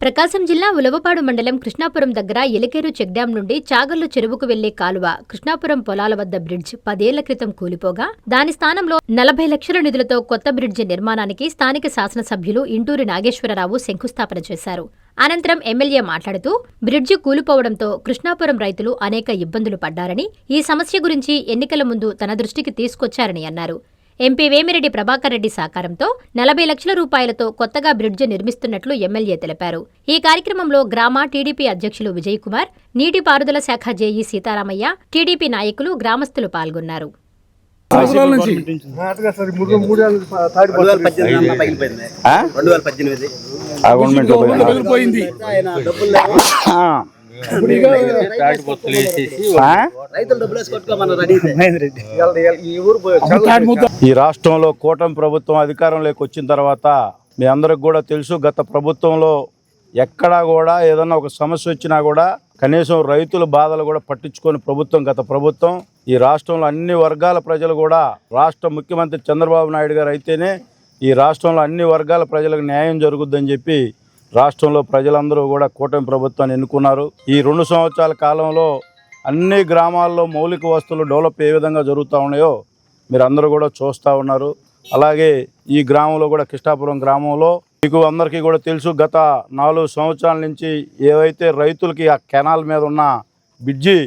ప్రకాశం జిల్లా ఉలవపాడు మండలం కృష్ణాపురం దగ్గర ఎలికేరు చెక్డ్యాం నుండి చాగల్లు చెరువుకు వెళ్లే కాలువ కృష్ణాపురం పొలాల వద్ద బ్రిడ్జ్ 10 ఏళ్ల క్రితం కూలిపోగా దాని స్థానంలో 40 లక్షల నిధులతో కొత్త బ్రిడ్జి నిర్మాణానికి స్థానిక శాసనసభ్యులు ఇంటూరి నాగేశ్వరరావు శంకుస్థాపన చేశారు. అనంతరం ఎమ్మెల్యే మాట్లాడుతూ బ్రిడ్జి కూలిపోవడంతో కృష్ణాపురం రైతులు అనేక ఇబ్బందులు పడ్డారని, ఈ సమస్య గురించి ఎన్నికల ముందు తన దృష్టికి తీసుకొచ్చారని అన్నారు. ఎంపీ వేమిరెడ్డి ప్రభాకర్ రెడ్డి సహకారంతో 40 లక్షల రూపాయలతో కొత్తగా బ్రిడ్జి నిర్మిస్తున్నట్లు ఎమ్మెల్యే తెలిపారు. ఈ కార్యక్రమంలో గ్రామ టీడీపీ అధ్యక్షులు విజయ్ కుమార్, నీటిపారుదల శాఖ జేఈ సీతారామయ్య, టీడీపీ నాయకులు, గ్రామస్తులు పాల్గొన్నారు. ఈ రాష్ట్రంలో కూటమి ప్రభుత్వం అధికారంలోకి వచ్చిన తర్వాత మీ అందరికి కూడా తెలుసు, గత ప్రభుత్వంలో ఎక్కడా కూడా ఏదన్నా ఒక సమస్య వచ్చినా కూడా కనీసం రైతుల బాధలు కూడా పట్టించుకొని గత ప్రభుత్వం ఈ రాష్ట్రంలో అన్ని వర్గాల ప్రజలు కూడా రాష్ట్ర ముఖ్యమంత్రి చంద్రబాబు నాయుడు గారు అయితేనే ఈ రాష్ట్రంలో అన్ని వర్గాల ప్రజలకు న్యాయం జరుగుద్దని చెప్పి రాష్ట్రంలో ప్రజలందరూ కూడా కూటమి ప్రభుత్వాన్ని ఎన్నుకున్నారు. ఈ 2 సంవత్సరాల కాలంలో అన్ని గ్రామాల్లో మౌలిక వస్తువులు డెవలప్ ఏ విధంగా జరుగుతూ ఉన్నాయో మీరు అందరూ కూడా చూస్తూ ఉన్నారు. అలాగే ఈ గ్రామంలో కూడా కృష్ణాపురం గ్రామంలో మీకు అందరికీ కూడా తెలుసు, గత 4 సంవత్సరాల నుంచి ఏవైతే రైతులకి ఆ కెనాల్ మీద ఉన్న బ్రిడ్జి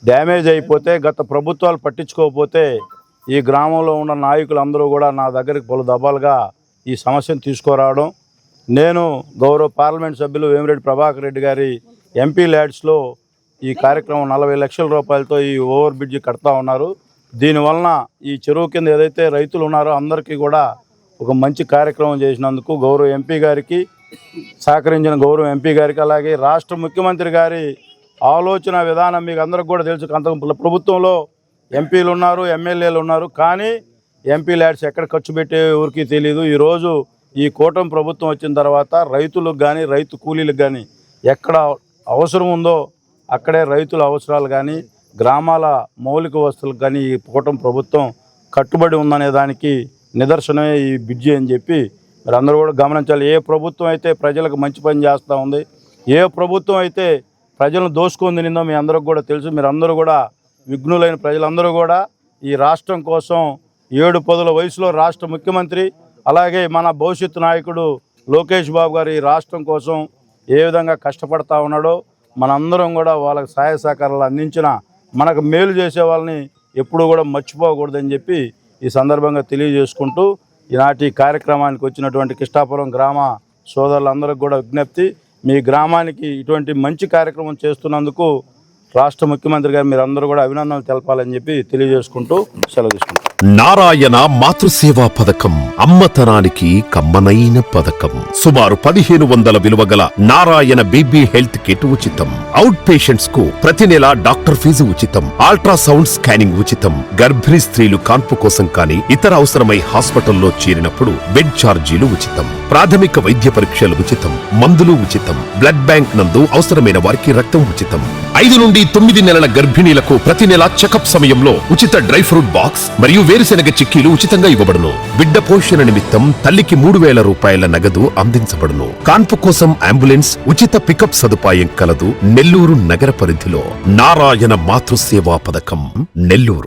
డ్యామేజ్ అయిపోతే గత ప్రభుత్వాలు పట్టించుకోకపోతే ఈ గ్రామంలో ఉన్న నాయకులు అందరూ కూడా నా దగ్గరికి పలు దఫాలుగా ఈ సమస్యను తీసుకురావడం, నేను గౌరవ పార్లమెంట్ సభ్యులు వేమిరెడ్డి ప్రభాకర్ రెడ్డి గారి ఎంపీ ల్యాడ్స్లో ఈ కార్యక్రమం 40 లక్షల రూపాయలతో ఈ ఓవర్ బ్రిడ్జి కడతా ఉన్నారు. దీనివలన ఈ చెరువు కింద ఏదైతే రైతులు ఉన్నారో అందరికీ కూడా ఒక మంచి కార్యక్రమం చేసినందుకు గౌరవ ఎంపీ గారికి సహకరించిన గౌరవ ఎంపీ గారికి, అలాగే రాష్ట్ర ముఖ్యమంత్రి గారి ఆలోచన విధానం మీకు అందరికి కూడా తెలుసు. అంత ప్రభుత్వంలో ఎంపీలు ఉన్నారు, ఎమ్మెల్యేలు ఉన్నారు, కానీ ఎంపీ ల్యాడ్స్ ఎక్కడ ఖర్చు పెట్టే ఊరికి తెలియదు. ఈరోజు ఈ కూటమి ప్రభుత్వం వచ్చిన తర్వాత రైతులకు కానీ రైతు కూలీలకు కానీ ఎక్కడ అవసరం ఉందో అక్కడే రైతుల అవసరాలు కానీ గ్రామాల మౌలిక వస్తువులకు కానీ ఈ కూటమి ప్రభుత్వం కట్టుబడి ఉందనే దానికి నిదర్శనమే ఈ బ్రిడ్జి అని చెప్పి మీరు అందరూ కూడా గమనించాలి. ఏ ప్రభుత్వం అయితే ప్రజలకు మంచి పని చేస్తూ ఉంది, ఏ ప్రభుత్వం అయితే ప్రజలను దోసుకొని తినిందో మీ అందరికి కూడా తెలుసు. మీరందరూ కూడా విఘ్నులైన ప్రజలందరూ కూడా ఈ రాష్ట్రం కోసం 7 వయసులో రాష్ట్ర ముఖ్యమంత్రి, అలాగే మన భవిష్యత్తు నాయకుడు లోకేష్ బాబు గారు ఈ రాష్ట్రం కోసం ఏ విధంగా కష్టపడతా ఉన్నాడో మనందరం కూడా వాళ్ళకి సహాయ సహకారాలు అందించిన మనకు మేలు చేసే వాళ్ళని ఎప్పుడూ కూడా మర్చిపోకూడదని చెప్పి ఈ సందర్భంగా తెలియజేసుకుంటూ ఈనాటి కార్యక్రమానికి వచ్చినటువంటి కృష్ణాపురం గ్రామ సోదరులందరికీ కూడా విజ్ఞప్తి, మీ గ్రామానికి ఇటువంటి మంచి కార్యక్రమం చేస్తున్నందుకు రాష్ట్ర ముఖ్యమంత్రి గారు మీరందరూ కూడా అభినందనలు తెలపాలని చెప్పి తెలియజేసుకుంటూ సెలవు తీసుకుంటాం. నారాయణ మాతృసేవా పథకం అమ్మతనానికి కమ్మనైన పథకం. సుమారు 1500 విలువ గల నారాయణ బీబీ హెల్త్ కిట్ ఉచితం. అవుట్ పేషెంట్స్ కు ప్రతి నెల డాక్టర్ ఫీజు ఉచితం. అల్ట్రాసౌండ్ స్కానింగ్ ఉచితం. గర్భిణీ స్త్రీలు కాన్పు కోసం కానీ ఇతర అవసరమై హాస్పిటల్లో చేరినప్పుడు బెడ్ ఛార్జీలు ఉచితం. ప్రాథమిక వైద్య పరీక్షలు ఉచితం. మందులు ఉచితం. బ్లడ్ బ్యాంక్ నందు అవసరమైన వారికి రక్తం ఉచితం. 5 నుండి 9 నెలల గర్భిణీలకు ప్రతి నెల చెకప్ సమయంలో ఉచిత డ్రై ఫ్రూట్ బాక్స్ మరియు వేరుశెనగ చిక్కీలు ఉచితంగా ఇవ్వబడును. బిడ్డ పోషణ నిమిత్తం తల్లికి 3000 రూపాయల నగదు అందించబడును. కాన్పు కోసం అంబులెన్స్ ఉచిత పికప్ సదుపాయం కలదు. నెల్లూరు నగర పరిధిలో నారాయణ మాతృసేవా పథకం, నెల్లూరు.